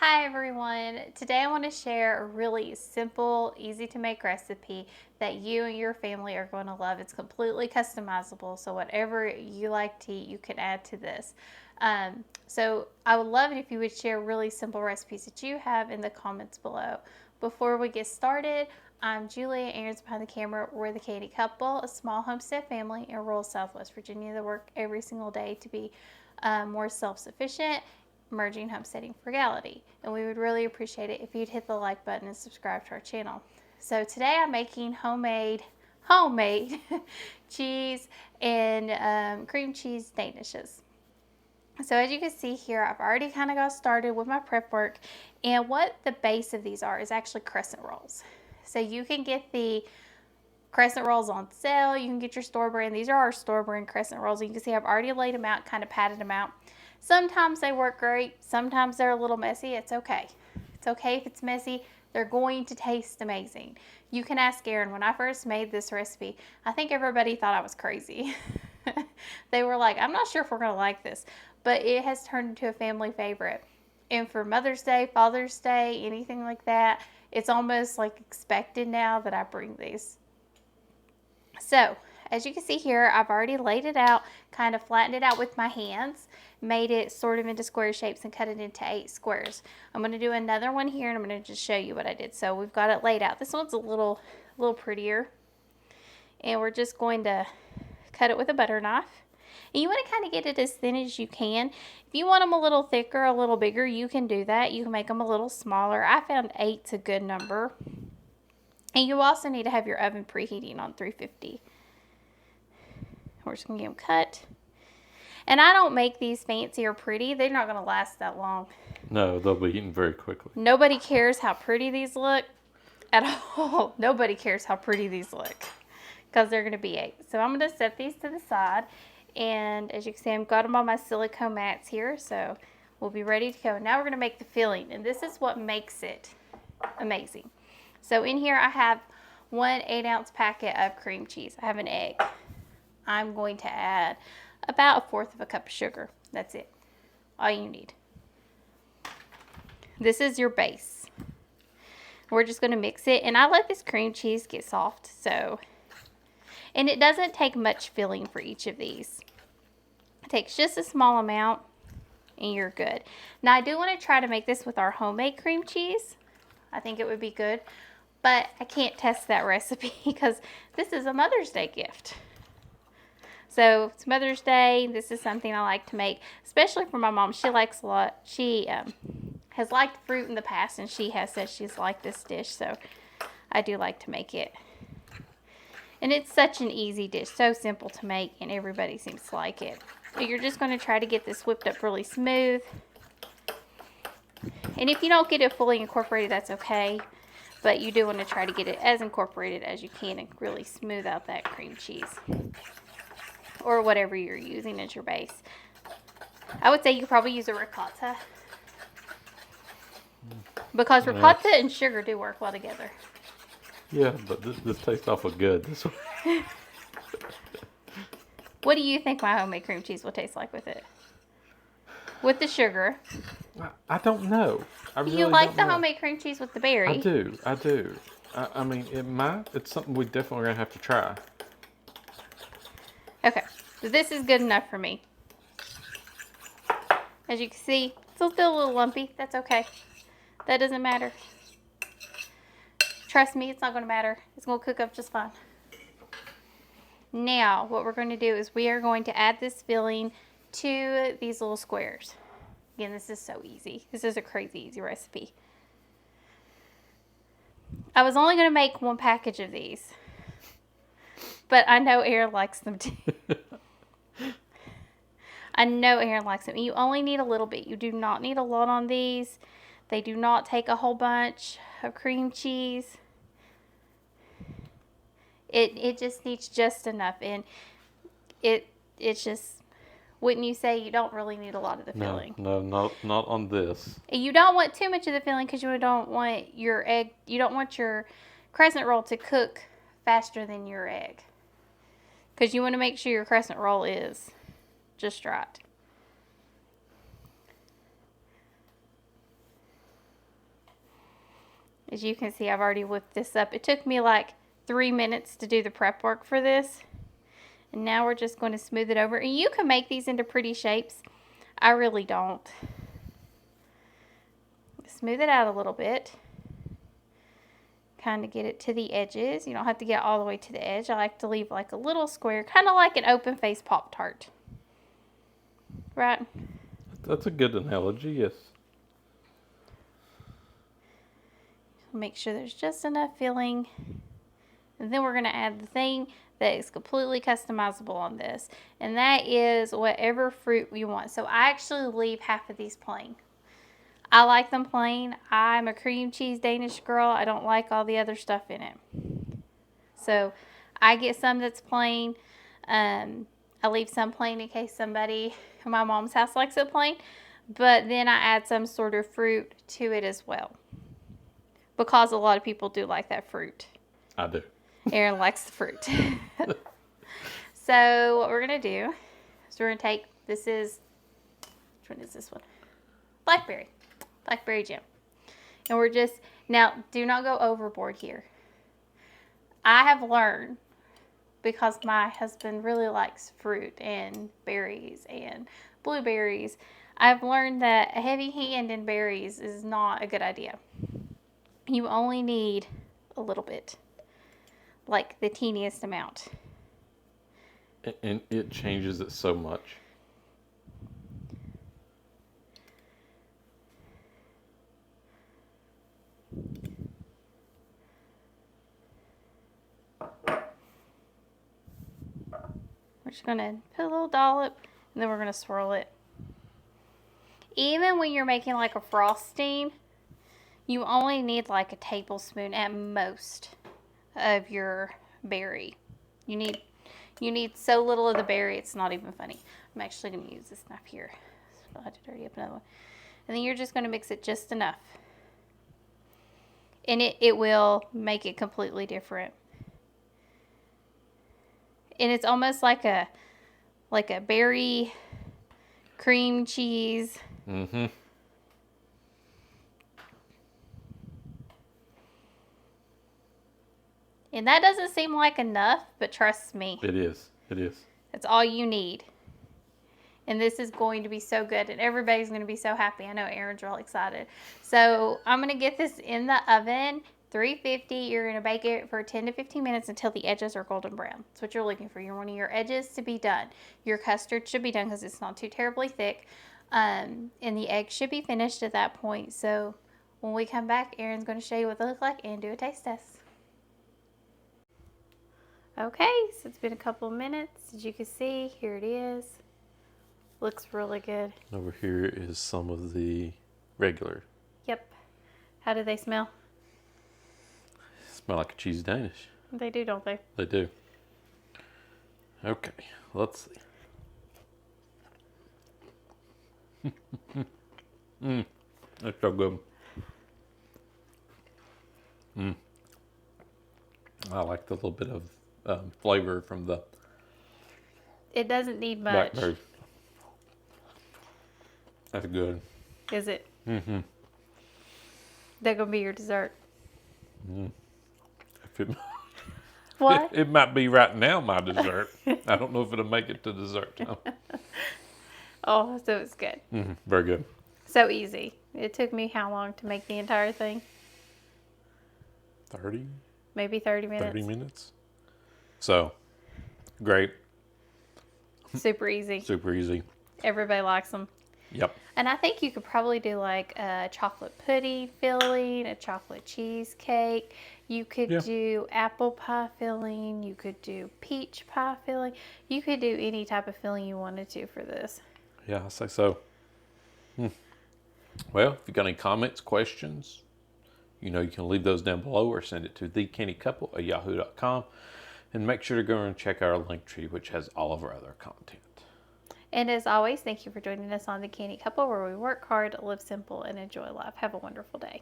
Hi everyone, today I want to share a really simple, easy to make recipe that you and your family are going to love. It's completely customizable, so whatever you like to eat, you can add to this. So I would love it if you would share really simple recipes that you have in the comments below. Before we get started, I'm Julia, Aaron's behind the camera. We're the Canny Couple, a small homestead family in rural Southwest Virginia that work every single day to be more self-sufficient, merging homesteading frugality, and we would really appreciate it if you'd hit the like button and subscribe to our channel. So today I'm making homemade cheese and cream cheese Danishes. So as you can see here, I've already kind of got started with my prep work, and what the base of these are is actually crescent rolls. So you can get the crescent rolls on sale, you can get your store brand. These are our store brand crescent rolls. You can see I've already laid them out, kind of patted them out. Sometimes they work great, sometimes they're a little messy. It's okay. It's okay if it's messy. They're going to taste amazing. You can ask Aaron. When I first made this recipe, I think everybody thought I was crazy. They were like, I'm not sure if we're going to like this, but it has turned into a family favorite. And for Mother's Day, Father's Day, anything like that, it's almost like expected now that I bring these. So as you can see here, I've already laid it out, kind of flattened it out with my hands, made it sort of into square shapes and cut it into 8 squares. I'm going to do another one here and I'm going to just show you what I did. So we've got it laid out. This one's a little prettier, and we're just going to cut it with a butter knife. And you want to kind of get it as thin as you can. If you want them a little thicker, a little bigger, you can do that. You can make them a little smaller. I found 8's a good number. And you also need to have your oven preheating on 350. We're just going to get them cut. And I don't make these fancy or pretty. They're not going to last that long. No, they'll be eaten very quickly. Nobody cares how pretty these look at all. Nobody cares how pretty these look because they're going to be 8. So I'm going to set these to the side. And as you can see, I've got them on my silicone mats here. So we'll be ready to go. Now we're going to make the filling. And this is what makes it amazing. So in here I have 1 8-ounce packet of cream cheese. I have an egg. I'm going to add about 1/4 of a cup of sugar. That's it. All you need. This is your base. We're just going to mix it, and I let this cream cheese get soft, and it doesn't take much filling for each of these. It takes just a small amount and you're good. Now I do want to try to make this with our homemade cream cheese. I think it would be good, but I can't test that recipe because this is a Mother's Day gift. So it's Mother's Day. This is something I like to make, especially for my mom. She likes a lot. She has liked fruit in the past, and she has said she's liked this dish. So I do like to make it. And it's such an easy dish, so simple to make, and everybody seems to like it. But you're just going to try to get this whipped up really smooth. And if you don't get it fully incorporated, that's okay. But you do want to try to get it as incorporated as you can and really smooth out that cream cheese, or whatever you're using as your base. I would say you could probably use a ricotta, because ricotta and sugar do work well together. Yeah, but this tastes awful good. This one. What do you think my homemade cream cheese will taste like with it? With the sugar. I don't know. I really You like don't the know. homemade cream cheese with the berry? I do. I mean, it might. It's something we definitely gonna have to try. Okay, so this is good enough for me. As you can see, it's still a little lumpy. That's okay. That doesn't matter. Trust me, it's not going to matter. It's going to cook up just fine. Now, what we're going to do is we are going to add this filling to these little squares. Again, this is so easy. This is a crazy easy recipe. I was only going to make 1 package of these, but I know Aaron likes them too. I know Aaron likes them. You only need a little bit. You do not need a lot on these. They do not take a whole bunch of cream cheese. It just needs just enough, and it's just, wouldn't you say you don't really need a lot of the filling? No, not on this. And you don't want too much of the filling because you don't want your crescent roll to cook faster than your egg, because you want to make sure your crescent roll is just right. As you can see, I've already whipped this up. It took me like 3 minutes to do the prep work for this. And now we're just going to smooth it over. And you can make these into pretty shapes. I really don't. Smooth it out a little bit. Kind of get it to the edges. You don't have to get all the way to the edge. I like to leave like a little square, kind of like an open face Pop-Tart. Right? That's a good analogy, yes. Make sure there's just enough filling. And then we're going to add the thing that is completely customizable on this. And that is whatever fruit you want. So I actually leave half of these plain. I like them plain. I'm a cream cheese Danish girl. I don't like all the other stuff in it. So I get some that's plain. I leave some plain in case somebody in my mom's house likes it plain. But then I add some sort of fruit to it as well. Because a lot of people do like that fruit. I do. Aaron likes the fruit. So what we're going to do is we're going to take, which one is this one? Blackberry jam. And we're just, now do not go overboard here. I have learned, because my husband really likes fruit and berries and blueberries, I've learned that a heavy hand in berries is not a good idea. You only need a little bit. Like the teeniest amount. And it changes it so much. We're just going to put a little dollop and then we're going to swirl it. Even when you're making like a frosting, you only need like a tablespoon at most of your berry. You need so little of the berry, it's not even funny. I'm actually going to use this knife here. So I had to dirty up another one. And then you're just going to mix it just enough. And it will make it completely different. And it's almost like a berry cream cheese. Mm-hmm. And that doesn't seem like enough, but trust me. It is. It is. It's all you need. And this is going to be so good. And everybody's going to be so happy. I know Aaron's real excited. So I'm going to get this in the oven. 350. You're going to bake it for 10 to 15 minutes until the edges are golden brown. That's what you're looking for. You want your edges to be done. Your custard should be done because it's not too terribly thick. And the egg should be finished at that point. So when we come back, Aaron's going to show you what they look like and do a taste test. Okay, so it's been a couple of minutes. As you can see, here it is. Looks really good. Over here is some of the regular. Yep. How do they smell? Smell like a cheese Danish. They do, don't they? They do. Okay, let's see. That's so good. I like the little bit of flavor from the It doesn't need much. blackberry. That's good. Is it? Mm-hmm. They're going to be your dessert. If it, What? it might be right now my dessert. I don't know if it'll make it to dessert time. Oh, so it's good. Very good. So easy. It took me how long to make the entire thing? 30? Maybe 30 minutes. 30 minutes. So, great. Super easy. Super easy. Everybody likes them. Yep. And I think you could probably do like a chocolate pudding filling, a chocolate cheesecake. You could do apple pie filling. You could do peach pie filling. You could do any type of filling you wanted to for this. Yeah, I say so. Well, if you got any comments, questions, you can leave those down below or send it to thecannycouple@yahoo.com. And make sure to go and check our link tree, which has all of our other content. And as always, thank you for joining us on The Canny Couple, where we work hard, live simple, and enjoy life. Have a wonderful day.